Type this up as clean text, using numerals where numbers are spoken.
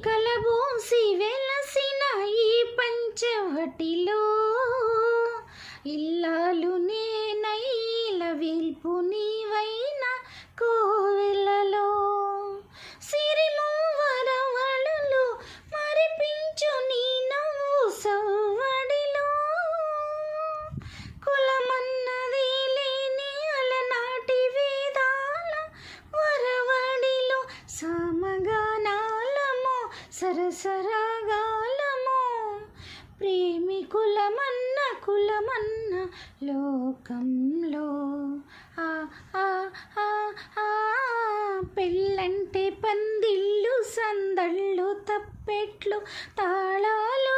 కలబోసి వెలసిన ఈ పంచవటిలో ఇల్లాలు నేనైల విల్పు నీవైన కోవెలలో సిరిము వరవళులు మరిపించు నీ నవ్వు సవ్వడిలో కులమన్నది లేని అలనాటి వేదాల వరవడిలో సమగానాలము సరసరాగాలము ప్రేమికులమన్న కులమన్న లోకంలో ఆ ఆ ఆ ఆ పెళ్ళంటే పందిళ్ళు సందళ్ళు తప్పెట్లు తాళాలు